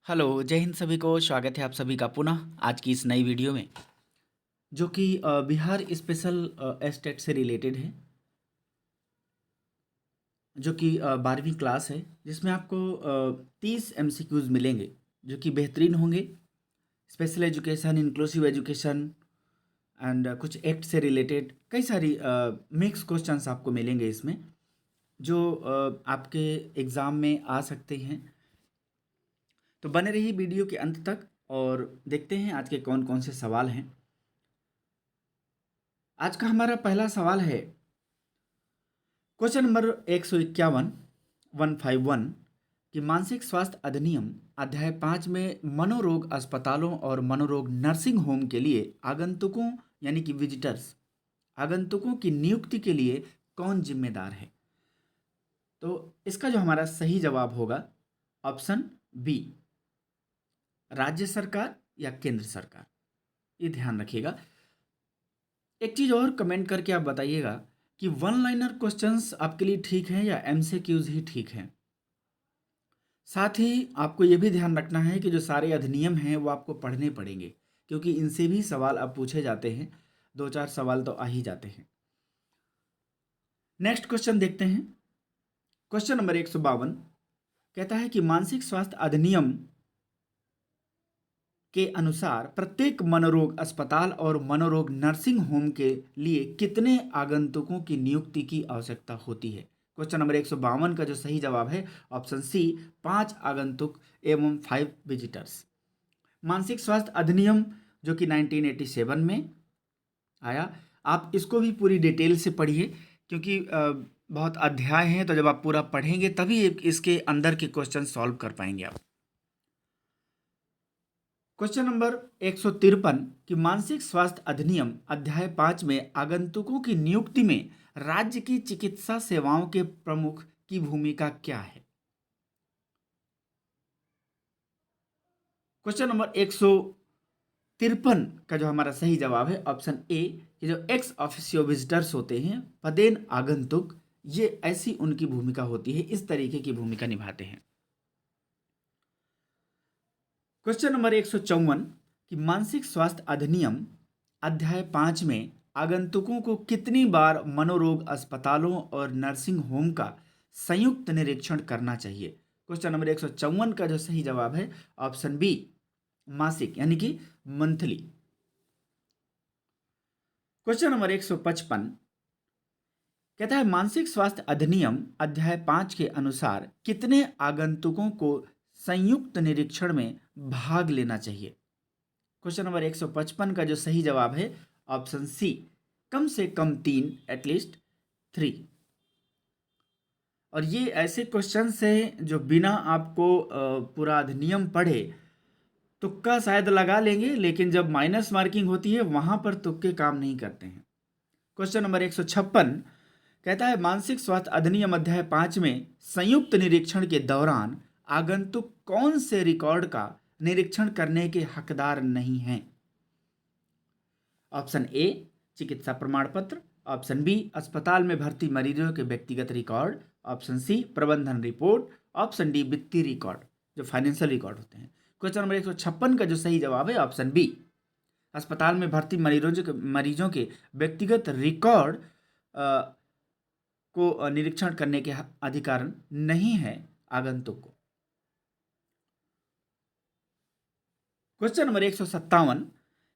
Hello, जय हिंद सभी को। स्वागत है आप सभी का पुनः आज की इस नई वीडियो में, जो कि बिहार स्पेशल स्टेट से रिलेटेड है, जो कि 12वीं क्लास है, जिसमें आपको 30 एमसीक्यूज मिलेंगे, जो कि बेहतरीन होंगे। Special education, inclusive education and कुछ एक्ट से रिलेटेड कई सारी मिक्स क्वेश्चंस आपको मिलेंगे इसमें, जो आपके एग्ज़ाम में आ सकते हैं। तो बने रहिए वीडियो के अंत तक और देखते हैं आज के कौन कौन से सवाल हैं। आज का हमारा पहला सवाल है क्वेश्चन नंबर 151 151 कि मानसिक स्वास्थ्य अधिनियम अध्याय 5 में मनोरोग अस्पतालों और मनोरोग नर्सिंग होम के लिए आगंतुकों यानी कि विजिटर्स आगंतुकों की नियुक्ति के लिए कौन जिम्मेदार है। तो इसका जो हमारा सही जवाब होगा ऑप्शन बी, राज्य सरकार या केंद्र सरकार। ये ध्यान रखिएगा। एक चीज और कमेंट करके आप बताइएगा कि वन लाइनर क्वेश्चंस आपके लिए ठीक हैं या एमसीक्यूज ही ठीक हैं। साथ ही आपको ये भी ध्यान रखना है कि जो सारे अधिनियम हैं वो आपको पढ़ने पड़ेंगे, क्योंकि इनसे भी सवाल अब पूछे जाते हैं। दो चार सवाल तो आ ही जाते हैं। नेक्स्ट क्वेश्चन देखते हैं। क्वेश्चन नंबर 152 कहता है कि मानसिक स्वास्थ्य अधिनियम के अनुसार प्रत्येक मनोरोग अस्पताल और मनोरोग नर्सिंग होम के लिए कितने आगंतुकों की नियुक्ति की आवश्यकता होती है। क्वेश्चन नंबर 152 का जो सही जवाब है ऑप्शन सी, 5 आगंतुक एवं 5 विजिटर्स। मानसिक स्वास्थ्य अधिनियम जो कि 1987 में आया, आप इसको भी पूरी डिटेल से पढ़िए, क्योंकि बहुत अध्याय हैं, तो जब आप पूरा पढ़ेंगे तभी इसके अंदर के क्वेश्चन सॉल्व कर पाएंगे आप। क्वेश्चन नंबर 153 कि मानसिक स्वास्थ्य अधिनियम अध्याय 5 में आगंतुकों की नियुक्ति में राज्य की चिकित्सा सेवाओं के प्रमुख की भूमिका क्या है। क्वेश्चन नंबर 153 का जो हमारा सही जवाब है ऑप्शन ए, कि जो एक्स ऑफिसियो विजिटर्स होते हैं, पदेन आगंतुक, ये ऐसी उनकी भूमिका होती है, इस तरीके की भूमिका निभाते हैं। क्वेश्चन नंबर 154 कि मानसिक स्वास्थ्य अधिनियम अध्याय 5 में आगंतुकों को कितनी बार मनोरोग अस्पतालों और नर्सिंग होम का संयुक्त निरीक्षण करना चाहिए। क्वेश्चन नंबर 154 का जो सही जवाब है ऑप्शन बी, मासिक यानी कि मंथली। क्वेश्चन नंबर 155 कहता है मानसिक स्वास्थ्य अधिनियम अध्याय 5 के अनुसार कितने आगंतुकों को संयुक्त निरीक्षण में भाग लेना चाहिए। क्वेश्चन नंबर 155 का जो सही जवाब है ऑप्शन सी, कम से कम 3, एटलीस्ट 3। और ये ऐसे क्वेश्चंस हैं जो बिना आपको पूरा अधिनियम पढ़े तुक्का शायद लगा लेंगे, लेकिन जब माइनस मार्किंग होती है वहां पर तुक्के काम नहीं करते हैं। क्वेश्चन नंबर 156 कहता है मानसिक स्वास्थ्य अधिनियम अध्याय 5 में संयुक्त निरीक्षण के दौरान आगंतुक कौन से रिकॉर्ड का निरीक्षण करने के हकदार नहीं हैं। ऑप्शन ए, चिकित्सा प्रमाण पत्र। ऑप्शन बी, अस्पताल में भर्ती मरीजों के व्यक्तिगत रिकॉर्ड। ऑप्शन सी, प्रबंधन रिपोर्ट। ऑप्शन डी, वित्तीय रिकॉर्ड, जो फाइनेंशियल रिकॉर्ड होते हैं। क्वेश्चन नंबर 156 का जो सही जवाब है ऑप्शन बी, अस्पताल में भर्ती मरीजों के व्यक्तिगत रिकॉर्ड को निरीक्षण करने के अधिकार नहीं है आगंतुक को। क्वेश्चन नंबर 157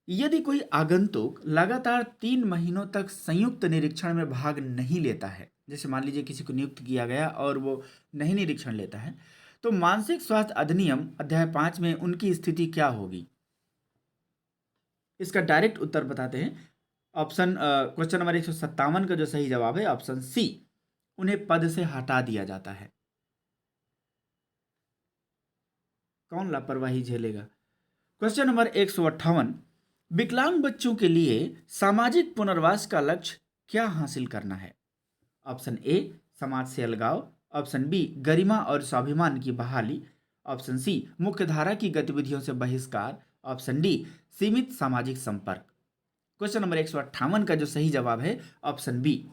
यदि कोई आगंतुक लगातार 3 महीनों तक संयुक्त निरीक्षण में भाग नहीं लेता है, जैसे मान लीजिए किसी को नियुक्त किया गया और वो नहीं निरीक्षण लेता है, तो मानसिक स्वास्थ्य अधिनियम अध्याय 5 में उनकी स्थिति क्या होगी। इसका डायरेक्ट उत्तर बताते हैं। ऑप्शन क्वेश्चन नंबर 157 का जो सही जवाब है ऑप्शन सी, उन्हें पद से हटा दिया जाता है। कौन लापरवाही झेलेगा। क्वेश्चन नंबर 158 विकलांग बच्चों के लिए सामाजिक पुनर्वास का लक्ष्य क्या हासिल करना है। ऑप्शन ए, समाज से अलगाव। ऑप्शन बी, गरिमा और स्वाभिमान की बहाली। ऑप्शन सी, मुख्यधारा की गतिविधियों से बहिष्कार। ऑप्शन डी, सीमित सामाजिक संपर्क। क्वेश्चन नंबर 158 का जो सही जवाब है ऑप्शन बी,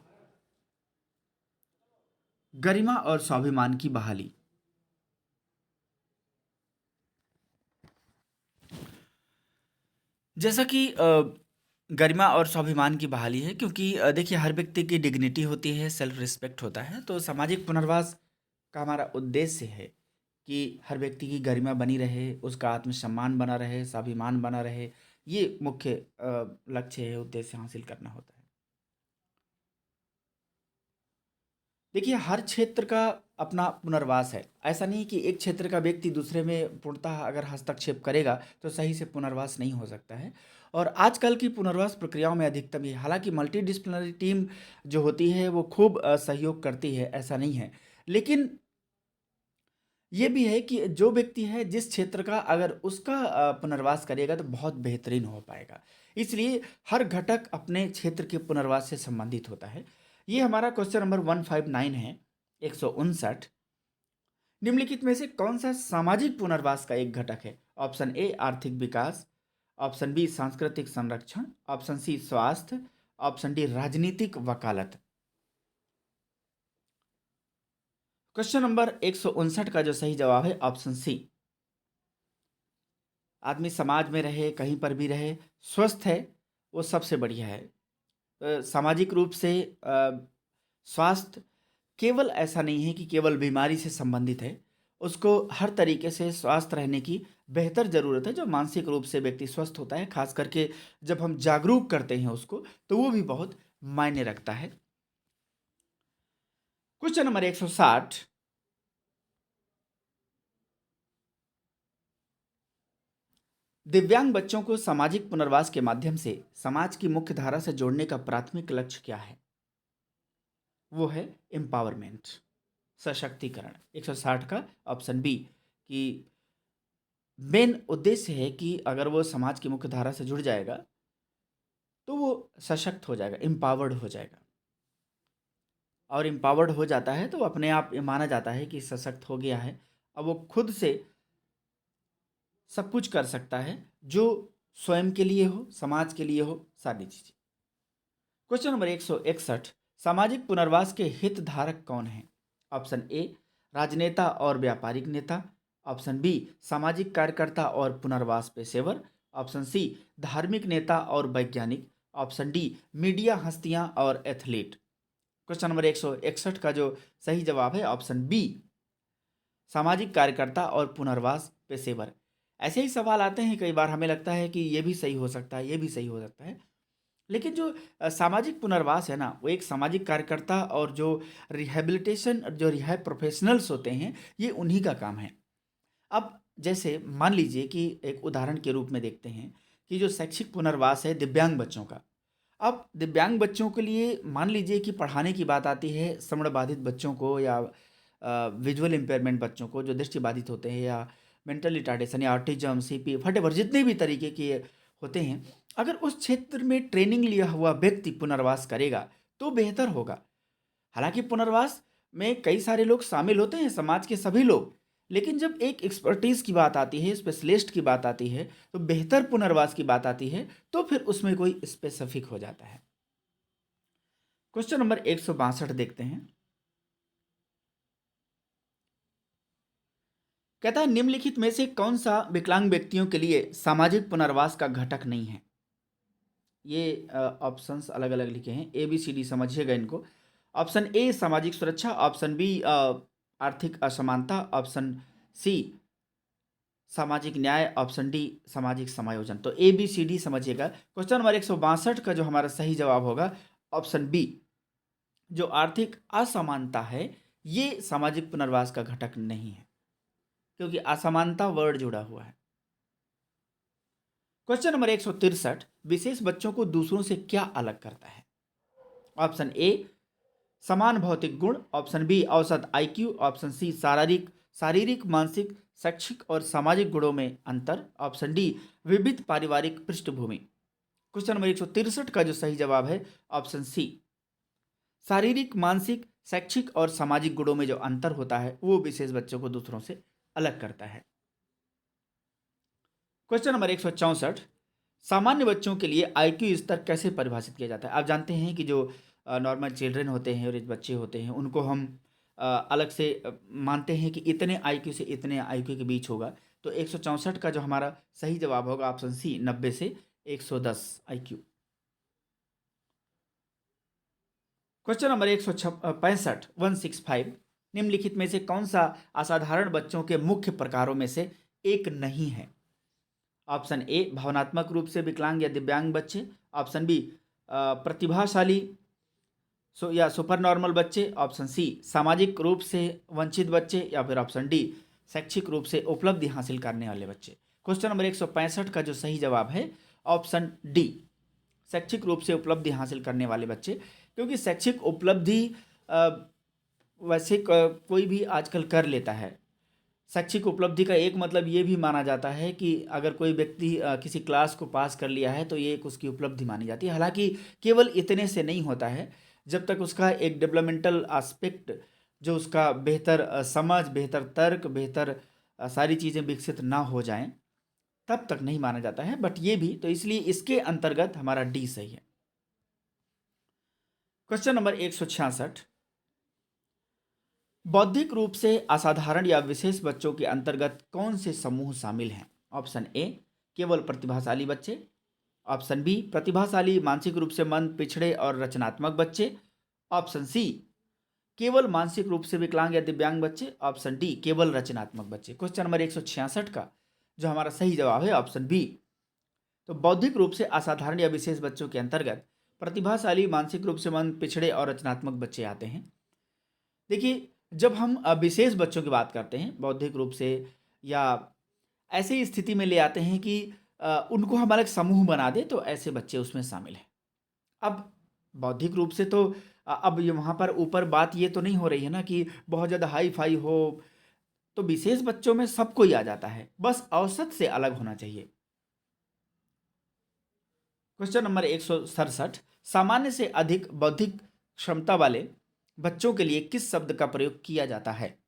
गरिमा और स्वाभिमान की बहाली। जैसा कि गरिमा और स्वाभिमान की बहाली है, क्योंकि देखिए हर व्यक्ति की डिग्निटी होती है, सेल्फ रिस्पेक्ट होता है। तो सामाजिक पुनर्वास का हमारा उद्देश्य है कि हर व्यक्ति की गरिमा बनी रहे, उसका आत्मसम्मान बना रहे, स्वाभिमान बना रहे। ये मुख्य लक्ष्य है, उद्देश्य हासिल करना होता है। देखिए हर क्षेत्र का अपना पुनर्वास है। ऐसा नहीं कि एक क्षेत्र का व्यक्ति दूसरे में पूर्णतः अगर हस्तक्षेप करेगा तो सही से पुनर्वास नहीं हो सकता है। और आजकल की पुनर्वास प्रक्रियाओं में अधिकतम ये, हालांकि मल्टीडिसिप्लिनरी टीम जो होती है वो खूब सहयोग करती है, ऐसा नहीं है। लेकिन ये भी है कि जो व्यक्ति है जिस क्षेत्र का, अगर उसका पुनर्वास करेगा तो बहुत बेहतरीन हो पाएगा। इसलिए हर घटक अपने क्षेत्र के पुनर्वास से संबंधित होता है। ये हमारा क्वेश्चन नंबर 159 है, 159। निम्नलिखित में से कौन सा सामाजिक पुनर्वास का एक घटक है? ऑप्शन ए आर्थिक विकास, ऑप्शन बी सांस्कृतिक संरक्षण, ऑप्शन सी स्वास्थ्य, ऑप्शन डी राजनीतिक वकालत। क्वेश्चन नंबर 159 का जो सही जवाब है ऑप्शन सी। आदमी समाज में रहे, कहीं पर भी रहे, स्वस्थ है, वो सबसे बढ़िया है। सामाजिक रूप से स्वास्थ्य केवल ऐसा नहीं है कि केवल बीमारी से संबंधित है। उसको हर तरीके से स्वस्थ रहने की बेहतर ज़रूरत है। जो मानसिक रूप से व्यक्ति स्वस्थ होता है, खास करके जब हम जागरूक करते हैं उसको, तो वो भी बहुत मायने रखता है। Question number 160। दिव्यांग बच्चों को सामाजिक पुनर्वास के माध्यम से समाज की मुख्य धारा से जोड़ने का प्राथमिक लक्ष्य क्या है? वो है एम्पावरमेंट, सशक्तिकरण। 160 का ऑप्शन बी, कि मेन उद्देश्य है कि अगर वो समाज की मुख्य धारा से जुड़ जाएगा तो वो सशक्त हो जाएगा, एम्पावर्ड हो जाएगा। और एम्पावर्ड हो जाता है तो अपने आप ये माना जाता है कि सशक्त हो गया है। अब वो खुद से सब कुछ कर सकता है, जो स्वयं के लिए हो, समाज के लिए हो, सारी चीज़ें। Question number 161। सामाजिक पुनर्वास के हितधारक कौन हैं? ऑप्शन ए राजनेता और व्यापारिक नेता, ऑप्शन बी सामाजिक कार्यकर्ता और पुनर्वास पेशेवर, ऑप्शन सी धार्मिक नेता और वैज्ञानिक, ऑप्शन डी मीडिया हस्तियां और एथलीट। क्वेश्चन नंबर 161 का जो सही जवाब है ऑप्शन बी, सामाजिक कार्यकर्ता और पुनर्वास पेशेवर। ऐसे ही सवाल आते हैं कई बार, हमें लगता है कि ये भी सही हो सकता है, ये भी सही हो सकता है। लेकिन जो सामाजिक पुनर्वास है ना, वो एक सामाजिक कार्यकर्ता और जो रिहैबिलिटेशन, जो रिहैब प्रोफेशनल्स होते हैं, ये उन्हीं का काम है। अब जैसे मान लीजिए कि एक उदाहरण के रूप में देखते हैं कि जो शैक्षिक पुनर्वास है दिव्यांग बच्चों का। अब दिव्यांग बच्चों के लिए मान लीजिए कि पढ़ाने की बात आती है, श्रवण बाधित बच्चों को या विजुअल इम्पेयरमेंट बच्चों को जो दृष्टि बाधित होते हैं, या मेंटल रिटार्डेशन या ऑटिज्म, सीपी, वटेवर जितने भी तरीके के होते हैं, अगर उस क्षेत्र में ट्रेनिंग लिया हुआ व्यक्ति पुनर्वास करेगा तो बेहतर होगा। हालांकि पुनर्वास में कई सारे लोग शामिल होते हैं, समाज के सभी लोग। लेकिन जब एक एक्सपर्टीज की बात आती है, स्पेशलिस्ट की बात आती है, तो बेहतर पुनर्वास की बात आती है, तो फिर उसमें कोई स्पेसिफिक हो जाता है। क्वेश्चन नंबर 162 देखते हैं। कहता है निम्नलिखित में से कौन सा विकलांग व्यक्तियों के लिए सामाजिक पुनर्वास का घटक नहीं है? ये ऑप्शंस अलग अलग लिखे हैं, ए बी सी डी समझिएगा इनको। ऑप्शन ए सामाजिक सुरक्षा, ऑप्शन बी आर्थिक असमानता, ऑप्शन सी सामाजिक न्याय, ऑप्शन डी सामाजिक समायोजन। तो ए बी सी डी समझिएगा। क्वेश्चन नंबर 162 का जो हमारा सही जवाब होगा ऑप्शन बी, जो आर्थिक असमानता है, ये सामाजिक पुनर्वास का घटक नहीं है, क्योंकि असमानता वर्ड जुड़ा हुआ है। Question number 163। विशेष बच्चों को दूसरों से क्या अलग करता है? ऑप्शन ए समान भौतिक गुण, ऑप्शन बी औसत आईक्यू, ऑप्शन सी शारीरिक शारीरिक मानसिक शैक्षिक और सामाजिक गुणों में अंतर, ऑप्शन डी विविध पारिवारिक पृष्ठभूमि। क्वेश्चन नंबर 163 का जो सही जवाब है ऑप्शन सी, शारीरिक मानसिक शैक्षिक और सामाजिक गुणों में जो अंतर होता है वो विशेष बच्चों को दूसरों से अलग करता है। Question number 164। सामान्य बच्चों के लिए आईक्यू स्तर कैसे परिभाषित किया जाता है? आप जानते हैं कि जो नॉर्मल चिल्ड्रन होते हैं और बच्चे होते हैं, उनको हम अलग से मानते हैं कि इतने आईक्यू से इतने आईक्यू के बीच होगा। तो 164 का जो हमारा सही जवाब होगा ऑप्शन सी, 90 से 110 IQ। क्वेश्चन नंबर 165 165, निम्नलिखित में से कौन सा असाधारण बच्चों के मुख्य प्रकारों में से एक नहीं है? ऑप्शन ए भावनात्मक रूप से विकलांग या दिव्यांग बच्चे, ऑप्शन बी प्रतिभाशाली या सुपर नॉर्मल बच्चे, ऑप्शन सी सामाजिक रूप से वंचित बच्चे, या फिर ऑप्शन डी शैक्षिक रूप से उपलब्धि हासिल करने वाले बच्चे। क्वेश्चन नंबर 165 का जो सही जवाब है ऑप्शन डी, शैक्षिक रूप से उपलब्धि हासिल करने वाले बच्चे। क्योंकि शैक्षिक उपलब्धि वैसे कोई भी आजकल कर लेता है। शैक्षिक उपलब्धि का एक मतलब ये भी माना जाता है कि अगर कोई व्यक्ति किसी क्लास को पास कर लिया है तो ये एक उसकी उपलब्धि मानी जाती है। हालांकि केवल इतने से नहीं होता है, जब तक उसका एक डेवलपमेंटल एस्पेक्ट, जो उसका बेहतर समझ, बेहतर तर्क, बेहतर सारी चीज़ें विकसित ना हो जाएं, तब तक नहीं माना जाता है। बट ये भी तो, इसलिए इसके अंतर्गत हमारा डी सही है। क्वेश्चन नंबर 166, बौद्धिक रूप से असाधारण या विशेष बच्चों के अंतर्गत कौन से समूह शामिल हैं? ऑप्शन ए केवल प्रतिभाशाली बच्चे, ऑप्शन बी प्रतिभाशाली मानसिक रूप से मंद, पिछड़े और रचनात्मक बच्चे, ऑप्शन सी केवल मानसिक रूप से विकलांग या दिव्यांग बच्चे, ऑप्शन डी केवल रचनात्मक बच्चे। क्वेश्चन नंबर 166 का जो हमारा सही जवाब है ऑप्शन बी। तो बौद्धिक रूप से असाधारण या विशेष बच्चों के अंतर्गत प्रतिभाशाली, मानसिक रूप से मंद, पिछड़े और रचनात्मक बच्चे आते हैं। देखिए, जब हम विशेष बच्चों की बात करते हैं बौद्धिक रूप से, या ऐसी स्थिति में ले आते हैं कि उनको हम अलग समूह बना दें, तो ऐसे बच्चे उसमें शामिल हैं। अब बौद्धिक रूप से तो अब ये वहाँ पर ऊपर बात ये तो नहीं हो रही है ना कि बहुत ज़्यादा हाई फाई हो, तो विशेष बच्चों में सब कोई आ जाता है, बस औसत से अलग होना चाहिए। क्वेश्चन नंबर 167, सामान्य से अधिक बौद्धिक क्षमता वाले बच्चों के लिए किस शब्द का प्रयोग किया जाता है?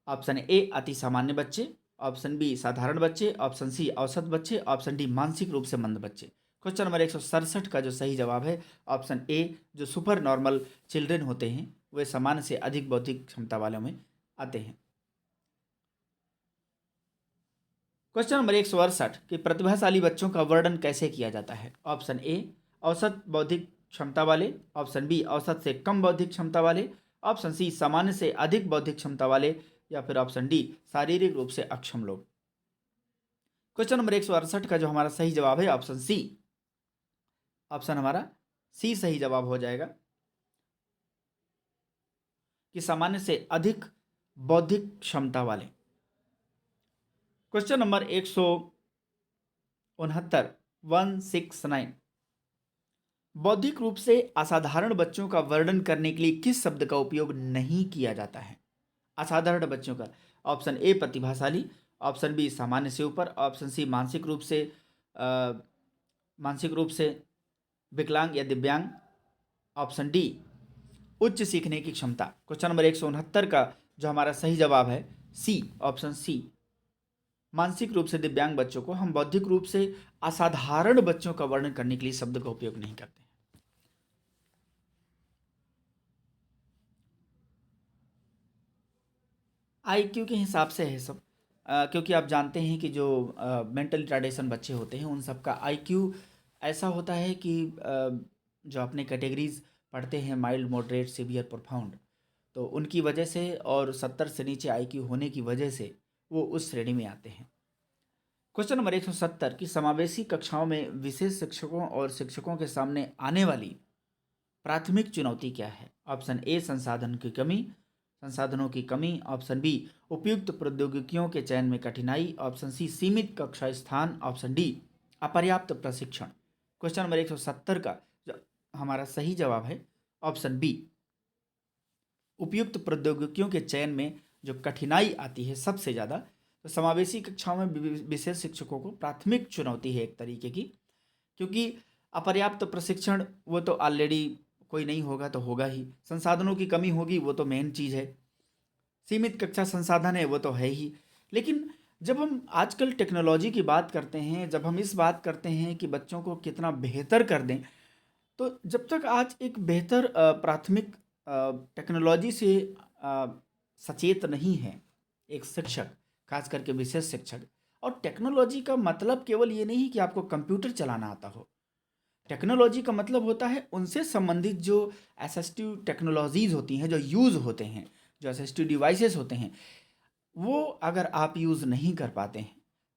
ऑप्शन ए अति सामान्य बच्चे, ऑप्शन बी साधारण बच्चे, ऑप्शन सी औसत बच्चे, ऑप्शन डी मानसिक रूप से मंद बच्चे। क्वेश्चन नंबर 167 का जो सही जवाब है ऑप्शन ए, जो सुपर नॉर्मल चिल्ड्रन होते हैं वे सामान्य से अधिक बौद्धिक क्षमता वालों में आते हैं। क्वेश्चन नंबर 168 कि प्रतिभाशाली बच्चों का वर्णन कैसे किया जाता है? ऑप्शन ए औसत बौद्धिक क्षमता वाले, ऑप्शन बी औसत से कम बौद्धिक क्षमता वाले, ऑप्शन सी सामान्य से अधिक बौद्धिक क्षमता वाले, या फिर ऑप्शन डी शारीरिक रूप से अक्षम लोग। क्वेश्चन नंबर 168 का जो हमारा सही जवाब है ऑप्शन सी, ऑप्शन हमारा सी सही जवाब हो जाएगा कि सामान्य से अधिक बौद्धिक क्षमता वाले। क्वेश्चन नंबर 169 169, बौद्धिक रूप से असाधारण बच्चों का वर्णन करने के लिए किस शब्द का उपयोग नहीं किया जाता है? असाधारण बच्चों का, ऑप्शन ए प्रतिभाशाली, ऑप्शन बी सामान्य से ऊपर, ऑप्शन सी मानसिक रूप से विकलांग या दिव्यांग, ऑप्शन डी उच्च सीखने की क्षमता। क्वेश्चन नंबर 169 का जो हमारा सही जवाब है सी, ऑप्शन सी, मानसिक रूप से दिव्यांग बच्चों को हम बौद्धिक रूप से असाधारण बच्चों का वर्णन करने के लिए शब्द का उपयोग नहीं करते। आईक्यू के हिसाब से है सब, क्योंकि आप जानते हैं कि जो मेंटल रिटार्डेशन बच्चे होते हैं उन सब का आईक्यू ऐसा होता है कि जो अपने कैटेगरीज पढ़ते हैं माइल्ड, मॉडरेट, सीवियर, प्रोफाउंड, तो उनकी वजह से और 70 से नीचे आईक्यू होने की वजह से वो उस श्रेणी में आते हैं। क्वेश्चन नंबर 170 की समावेशी कक्षाओं में विशेष शिक्षकों और शिक्षकों के सामने आने वाली प्राथमिक चुनौती क्या है? ऑप्शन ए संसाधनों की कमी, ऑप्शन बी उपयुक्त प्रौद्योगिकियों के चयन में कठिनाई, ऑप्शन सी सीमित कक्षा स्थान, ऑप्शन डी अपर्याप्त प्रशिक्षण। क्वेश्चन नंबर 170 का जो हमारा सही जवाब है ऑप्शन बी, उपयुक्त प्रौद्योगिकियों के चयन में जो कठिनाई आती है सबसे ज़्यादा, तो समावेशी कक्षाओं में विशेष शिक्षकों को प्राथमिक चुनौती है एक तरीके की, क्योंकि अपर्याप्त प्रशिक्षण वो तो ऑलरेडी कोई नहीं होगा तो होगा ही, संसाधनों की कमी होगी वो तो मेन चीज़ है, सीमित कक्षा संसाधन है वो तो है ही। लेकिन जब हम आजकल टेक्नोलॉजी की बात करते हैं, जब हम इस बात करते हैं कि बच्चों को कितना बेहतर कर दें, तो जब तक आज एक बेहतर प्राथमिक टेक्नोलॉजी से सचेत नहीं है एक शिक्षक, खास करके विशेष शिक्षक, और टेक्नोलॉजी का मतलब केवल ये नहीं कि आपको कंप्यूटर चलाना आता हो। टेक्नोलॉजी का मतलब होता है उनसे संबंधित जो असिस्टिव टेक्नोलॉजीज होती हैं, जो यूज़ होते हैं, जो असिस्टिव डिवाइसेस होते हैं, वो अगर आप यूज़ नहीं कर पाते हैं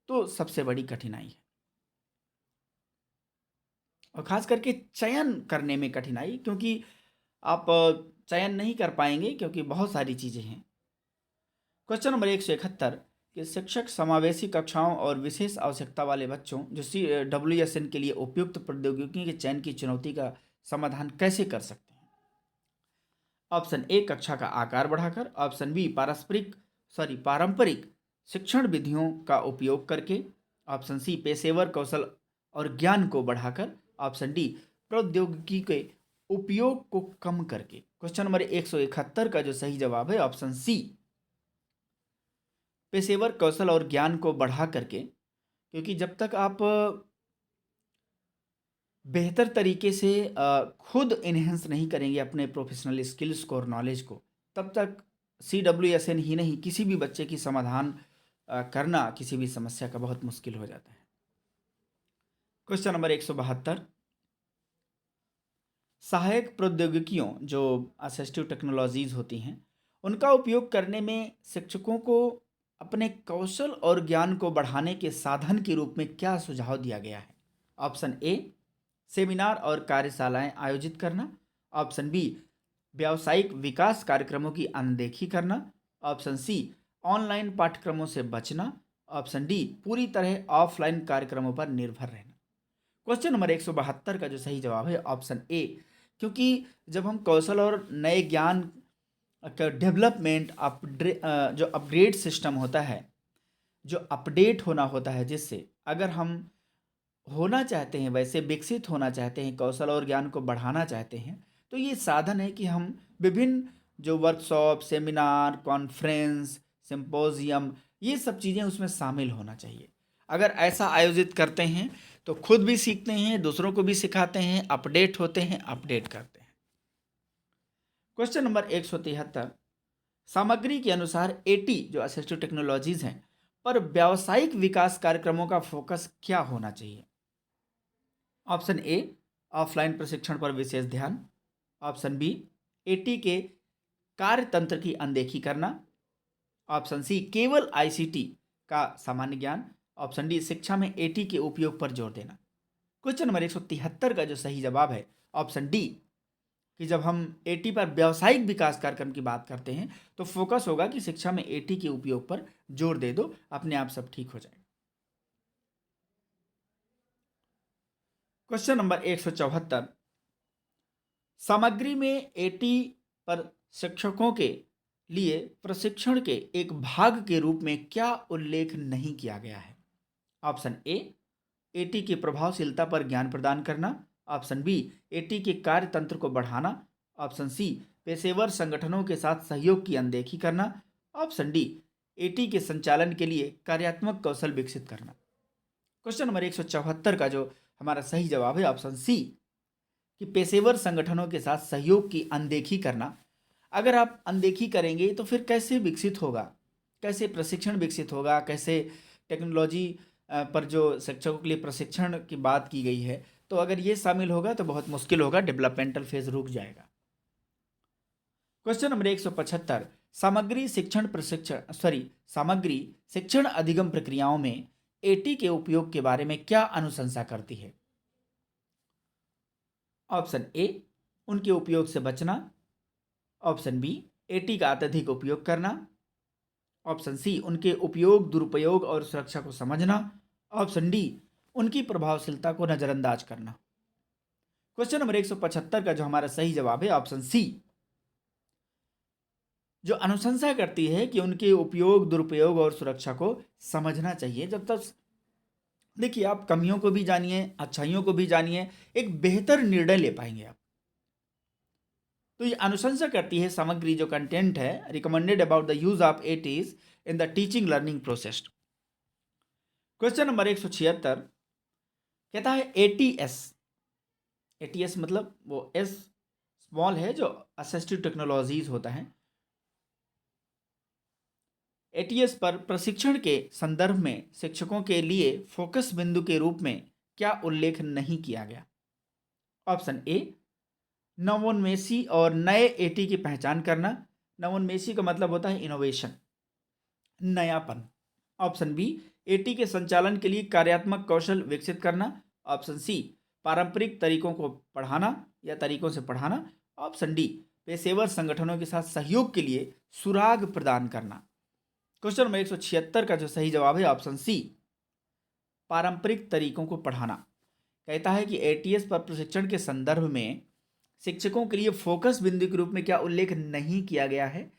तो सबसे बड़ी कठिनाई है। और ख़ास करके चयन करने में कठिनाई, क्योंकि आप चयन नहीं कर पाएंगे क्योंकि बहुत सारी चीज़ें हैं। क्वेश्चन नंबर 171 कि शिक्षक समावेशी कक्षाओं और विशेष आवश्यकता वाले बच्चों जो CWSN के लिए उपयुक्त प्रौद्योगिकी के चयन की चुनौती का समाधान कैसे कर सकते हैं। ऑप्शन ए कक्षा का आकार बढ़ाकर, ऑप्शन बी पारंपरिक शिक्षण विधियों का उपयोग करके, ऑप्शन सी पेशेवर कौशल और ज्ञान को बढ़ाकर, ऑप्शन डी प्रौद्योगिकी के उपयोग को कम करके। क्वेश्चन नंबर 171 का जो सही जवाब है ऑप्शन सी, पेशेवर कौशल और ज्ञान को बढ़ा करके। क्योंकि जब तक आप बेहतर तरीके से खुद इन्हेंस नहीं करेंगे अपने प्रोफेशनल स्किल्स को और नॉलेज को, तब तक CWSN ही नहीं किसी भी बच्चे की समाधान करना किसी भी समस्या का बहुत मुश्किल हो जाता है। क्वेश्चन नंबर 172 सहायक प्रौद्योगिकियों जो असिस्टिव टेक्नोलॉजीज होती हैं उनका उपयोग करने में शिक्षकों को अपने कौशल और ज्ञान को बढ़ाने के साधन के रूप में क्या सुझाव दिया गया है। ऑप्शन ए सेमिनार और कार्यशालाएं आयोजित करना, ऑप्शन बी व्यावसायिक विकास कार्यक्रमों की अनदेखी करना, ऑप्शन सी ऑनलाइन पाठ्यक्रमों से बचना, ऑप्शन डी पूरी तरह ऑफलाइन कार्यक्रमों पर निर्भर रहना। क्वेश्चन नंबर 172 का जो सही जवाब है ऑप्शन ए, क्योंकि जब हम कौशल और नए ज्ञान का डेवलपमेंट जो अपग्रेड सिस्टम होता है, जो अपडेट होना होता है, जिससे अगर हम होना चाहते हैं, वैसे विकसित होना चाहते हैं, कौशल और ज्ञान को बढ़ाना चाहते हैं, तो ये साधन है कि हम विभिन्न जो वर्कशॉप, सेमिनार, कॉन्फ्रेंस, सिंपोजियम, ये सब चीज़ें उसमें शामिल होना चाहिए। अगर ऐसा आयोजित करते हैं तो खुद भी सीखते हैं, दूसरों को भी सिखाते हैं, अपडेट होते हैं, अपडेट करते हैं। क्वेश्चन नंबर 173 सामग्री के अनुसार AT जो असिस्टिव टेक्नोलॉजीज हैं पर व्यावसायिक विकास कार्यक्रमों का फोकस क्या होना चाहिए। ऑप्शन ए ऑफलाइन प्रशिक्षण पर विशेष ध्यान, ऑप्शन बी AT के कार्यतंत्र की अनदेखी करना, ऑप्शन सी केवल ICT का सामान्य ज्ञान, ऑप्शन डी शिक्षा में AT के उपयोग पर जोर देना। क्वेश्चन नंबर 173 का जो सही जवाब है ऑप्शन डी, कि जब हम AT पर व्यावसायिक विकास कार्यक्रम की बात करते हैं तो फोकस होगा कि शिक्षा में AT के उपयोग पर जोर दे दो, अपने आप सब ठीक हो जाएगा। क्वेश्चन नंबर 174 सामग्री में AT पर शिक्षकों के लिए प्रशिक्षण के एक भाग के रूप में क्या उल्लेख नहीं किया गया है। ऑप्शन ए AT की प्रभावशीलता पर ज्ञान प्रदान करना, ऑप्शन बी AT के कार्यतंत्र को बढ़ाना, ऑप्शन सी पेशेवर संगठनों के साथ सहयोग की अनदेखी करना, ऑप्शन डी AT के संचालन के लिए कार्यात्मक कौशल विकसित करना। क्वेश्चन नंबर 174 का जो हमारा सही जवाब है ऑप्शन सी, कि पेशेवर संगठनों के साथ सहयोग की अनदेखी करना। अगर आप अनदेखी करेंगे तो फिर कैसे विकसित होगा, कैसे प्रशिक्षण विकसित होगा, कैसे टेक्नोलॉजी पर जो शिक्षकों के लिए प्रशिक्षण की बात की गई है, तो अगर ये शामिल होगा तो बहुत मुश्किल होगा, डेवलपमेंटल फेज रुक जाएगा। क्वेश्चन नंबर 175 सामग्री शिक्षण अधिगम प्रक्रियाओं में AT के उपयोग के बारे में क्या अनुशंसा करती है। ऑप्शन ए उनके उपयोग से बचना, ऑप्शन बी AT का अत्यधिक उपयोग करना, ऑप्शन सी उनके उपयोग, दुरुपयोग और सुरक्षा को समझना, ऑप्शन डी उनकी प्रभावशीलता को नजरअंदाज करना। क्वेश्चन नंबर 175 का जो हमारा सही जवाब है ऑप्शन सी, जो अनुशंसा करती है कि उनके उपयोग, दुरुपयोग और सुरक्षा को समझना चाहिए। जब तक देखिए आप कमियों को भी जानिए, अच्छाइयों को भी जानिए, एक बेहतर निर्णय ले पाएंगे आप। तो ये अनुशंसा करती है सामग्री जो कंटेंट है recommended about the use of ATs in the teaching learning process. Question number 176 कहता है ATS मतलब वो S स्मॉल है जो असिस्टिव टेक्नोलॉजीज होता है। एटीएस पर प्रशिक्षण के संदर्भ में शिक्षकों के लिए फोकस बिंदु के रूप में क्या उल्लेख नहीं किया गया? ऑप्शन ए, नवोन्मेषी और नए एटी की पहचान करना। नवोन्मेषी का मतलब होता है इनोवेशन, नयापन। ऑप्शन बी, एटी के संचालन के लिए कार्यात्मक कौशल विकसित करना। ऑप्शन सी, पारंपरिक तरीकों को पढ़ाना या तरीकों से पढ़ाना। ऑप्शन डी, पेशेवर संगठनों के साथ सहयोग के लिए सुराग प्रदान करना। क्वेश्चन नंबर 176 का जो सही जवाब है ऑप्शन सी, पारंपरिक तरीकों को पढ़ाना। कहता है कि एटीएस पर प्रशिक्षण के संदर्भ में शिक्षकों के लिए फोकस बिंदु के रूप में क्या उल्लेख नहीं किया गया है।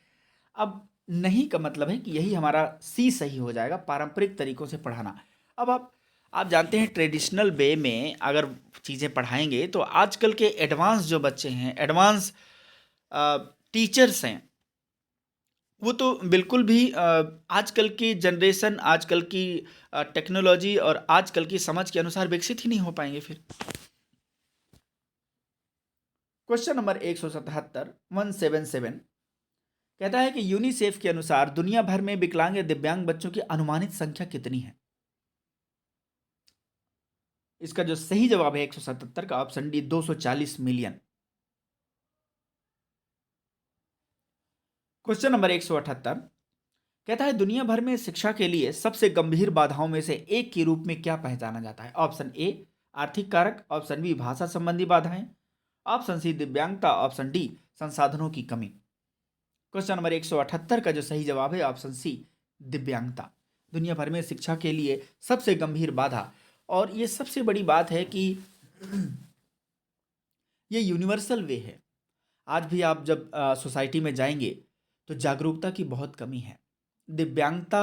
अब नहीं का मतलब है कि यही हमारा सी सही हो जाएगा, पारंपरिक तरीकों से पढ़ाना। अब आप जानते हैं ट्रेडिशनल वे में अगर चीज़ें पढ़ाएंगे तो आजकल के एडवांस जो बच्चे हैं, एडवांस टीचर्स हैं, वो तो बिल्कुल भी आजकल की जनरेशन, आजकल की टेक्नोलॉजी और आजकल की समझ के अनुसार विकसित ही नहीं हो पाएंगे फिर। क्वेश्चन नंबर 177 177 कहता है कि यूनिसेफ के अनुसार दुनिया भर में विकलांग या दिव्यांग बच्चों की अनुमानित संख्या कितनी है? इसका जो सही जवाब है 177 का option D, 240 million. Question number 178 कहता है दुनिया भर में शिक्षा के लिए सबसे गंभीर बाधाओं में से एक के रूप में क्या पहचाना जाता है? ऑप्शन ए, आर्थिक कारक। ऑप्शन बी, भाषा संबंधी बाधाएं। ऑप्शन सी, दिव्यांगता। ऑप्शन डी, संसाधनों की कमी। क्वेश्चन नंबर 178 का जो सही जवाब है ऑप्शन सी, दिव्यांगता। दुनिया भर में शिक्षा के लिए सबसे गंभीर बाधा, और ये सबसे बड़ी बात है कि ये यूनिवर्सल वे है। आज भी आप जब सोसाइटी में जाएंगे तो जागरूकता की बहुत कमी है। दिव्यांगता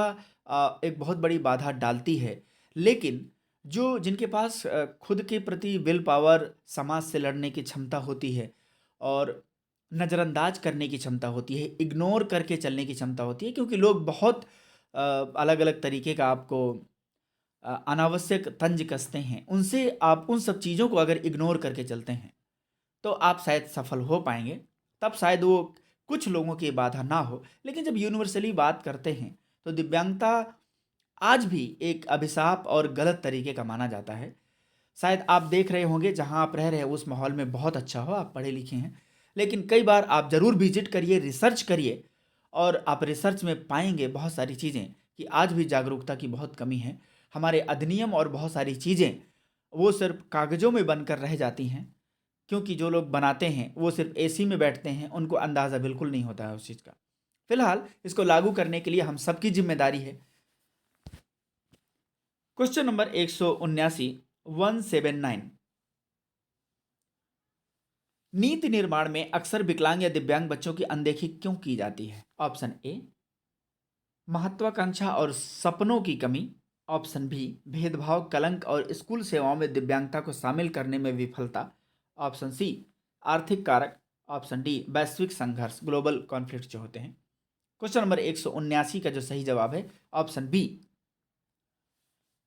एक बहुत बड़ी बाधा डालती है, लेकिन जो जिनके पास खुद के प्रति विल पावर, समाज से लड़ने की क्षमता होती है और नज़रअंदाज करने की क्षमता होती है, इग्नोर करके चलने की क्षमता होती है, क्योंकि लोग बहुत अलग अलग तरीके का आपको अनावश्यक तंज कसते हैं, उनसे आप उन सब चीज़ों को अगर इग्नोर करके चलते हैं तो आप शायद सफल हो पाएंगे। तब शायद वो कुछ लोगों की बाधा ना हो। लेकिन जब यूनिवर्सली बात करते हैं तो दिव्यांगता आज भी एक अभिशाप और गलत तरीके का माना जाता है। शायद आप देख रहे होंगे जहां आप रह रहे हैं उस माहौल में बहुत अच्छा हो, आप पढ़े लिखे हैं, लेकिन कई बार आप ज़रूर विजिट करिए, रिसर्च करिए, और आप रिसर्च में पाएंगे बहुत सारी चीज़ें कि आज भी जागरूकता की बहुत कमी है। हमारे अधिनियम और बहुत सारी चीज़ें वो सिर्फ कागज़ों में बनकर रह जाती हैं, क्योंकि जो लोग बनाते हैं वो सिर्फ एसी में बैठते हैं, उनको अंदाज़ा बिल्कुल नहीं होता है उस चीज़ का। फिलहाल इसको लागू करने के लिए हम सबकी जिम्मेदारी है। क्वेश्चन नंबर 179 179 नीति निर्माण में अक्सर विकलांग या दिव्यांग बच्चों की अनदेखी क्यों की जाती है? ऑप्शन ए, महत्वाकांक्षा और सपनों की कमी। ऑप्शन बी, भेदभाव, कलंक और स्कूल सेवाओं में दिव्यांगता को शामिल करने में विफलता। ऑप्शन सी, आर्थिक कारक। ऑप्शन डी, वैश्विक संघर्ष, ग्लोबल कॉन्फ्लिक्ट जो होते हैं। क्वेश्चन नंबर 179 का जो सही जवाब है ऑप्शन बी,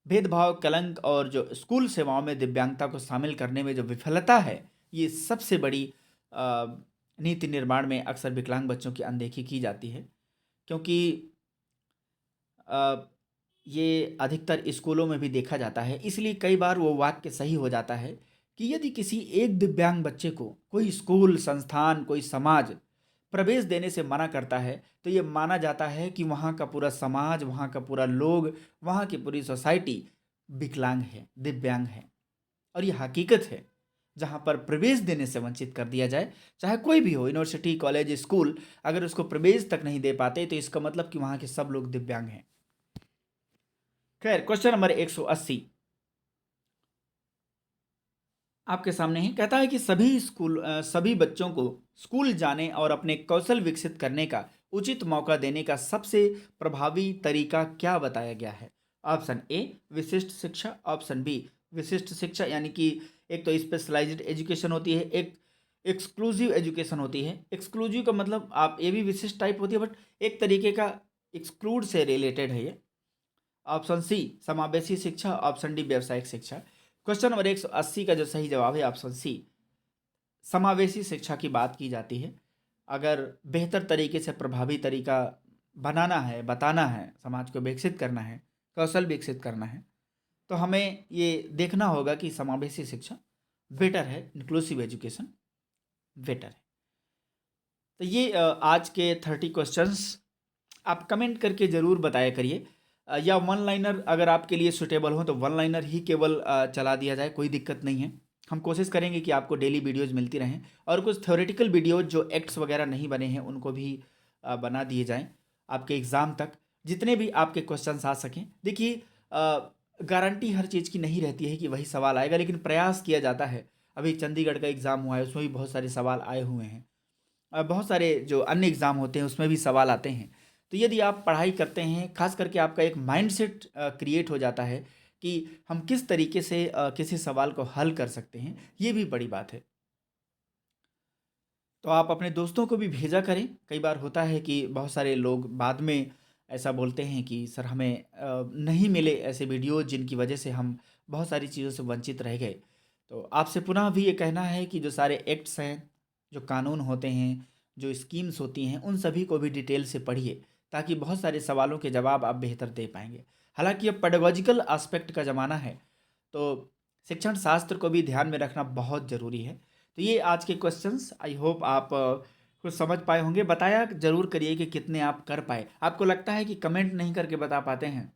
भेदभाव, कलंक और जो स्कूल सेवाओं में दिव्यांगता को शामिल करने में जो विफलता है, ये सबसे बड़ी नीति निर्माण में अक्सर विकलांग बच्चों की अनदेखी की जाती है। क्योंकि ये अधिकतर स्कूलों में भी देखा जाता है, इसलिए कई बार वो वाक्य सही हो जाता है कि यदि किसी एक दिव्यांग बच्चे को कोई स्कूल, संस्थान, कोई समाज प्रवेश देने से मना करता है तो ये माना जाता है कि वहाँ का पूरा समाज, वहाँ का पूरा लोग, वहाँ की पूरी सोसाइटी विकलांग है, दिव्यांग है। और ये हकीकत है। जहाँ पर प्रवेश देने से वंचित कर दिया जाए, चाहे कोई भी हो, यूनिवर्सिटी, कॉलेज, स्कूल, अगर उसको प्रवेश तक नहीं दे पाते तो इसका मतलब कि वहाँ के सब लोग दिव्यांग हैं। खैर, क्वेश्चन नंबर 180 आपके सामने है। कहता है कि सभी बच्चों को स्कूल जाने और अपने कौशल विकसित करने का उचित मौका देने का सबसे प्रभावी तरीका क्या बताया गया है? ऑप्शन ए, विशिष्ट शिक्षा। ऑप्शन बी, विशिष्ट शिक्षा यानी कि एक तो स्पेशलाइज्ड एजुकेशन होती है, एक एक्सक्लूसिव एजुकेशन होती है। एक्सक्लूसिव का मतलब आप, ये भी विशिष्ट टाइप होती है बट एक तरीके का एक्सक्लूड से रिलेटेड है ये। ऑप्शन सी, समावेशी शिक्षा। ऑप्शन डी, व्यावसायिक शिक्षा। क्वेश्चन नंबर 180 का जो सही जवाब है ऑप्शन सी, समावेशी शिक्षा की बात की जाती है। अगर बेहतर तरीके से, प्रभावी तरीका बनाना है, बताना है, समाज को विकसित करना है, कौशल विकसित करना है, तो हमें ये देखना होगा कि समावेशी शिक्षा बेटर है, इंक्लूसिव एजुकेशन बेटर है। तो ये आज के 30 क्वेश्चंस आप कमेंट करके ज़रूर बताया करिए, या वन लाइनर अगर आपके लिए सुटेबल हो तो वन लाइनर ही केवल चला दिया जाए, कोई दिक्कत नहीं है। हम कोशिश करेंगे कि आपको डेली वीडियोज़ मिलती रहें, और कुछ थ्योरेटिकल वीडियोज़ जो एक्ट्स वगैरह नहीं बने हैं उनको भी बना दिए जाएँ आपके एग्ज़ाम तक, जितने भी आपके क्वेश्चंस आ सकें। देखिए, गारंटी हर चीज़ की नहीं रहती है कि वही सवाल आएगा, लेकिन प्रयास किया जाता है। अभी चंडीगढ़ का एग्ज़ाम हुआ है, उसमें भी बहुत सारे सवाल आए हुए हैं। बहुत सारे जो अन्य एग्ज़ाम होते हैं उसमें भी सवाल आते हैं। तो यदि आप पढ़ाई करते हैं, ख़ास करके आपका एक माइंडसेट क्रिएट हो जाता है कि हम किस तरीके से किसी सवाल को हल कर सकते हैं, ये भी बड़ी बात है। तो आप अपने दोस्तों को भी भेजा करें। कई बार होता है कि बहुत सारे लोग बाद में ऐसा बोलते हैं कि सर हमें नहीं मिले ऐसे वीडियो जिनकी वजह से हम बहुत सारी चीज़ों से वंचित रह गए। तो आपसे पुनः भी ये कहना है कि जो सारे एक्ट्स हैं, जो कानून होते हैं, जो स्कीम्स होती हैं, उन सभी को भी डिटेल से पढ़िए, ताकि बहुत सारे सवालों के जवाब आप बेहतर दे पाएंगे। हालांकि अब पेडागॉजिकल एस्पेक्ट का ज़माना है, तो शिक्षण शास्त्र को भी ध्यान में रखना बहुत ज़रूरी है। तो ये आज के क्वेश्चंस, आई होप आप कुछ समझ पाए होंगे। बताया ज़रूर करिए कि कितने आप कर पाए। आपको लगता है कि कमेंट नहीं करके बता पाते हैं,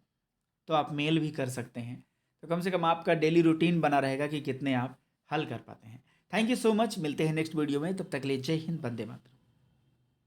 तो आप मेल भी कर सकते हैं। तो कम से कम आपका डेली रूटीन बना रहेगा कि कितने आप हल कर पाते हैं। Thank you so much. मिलते हैं नेक्स्ट वीडियो में, तब तक के लिए जय हिंद, वंदे मातरम।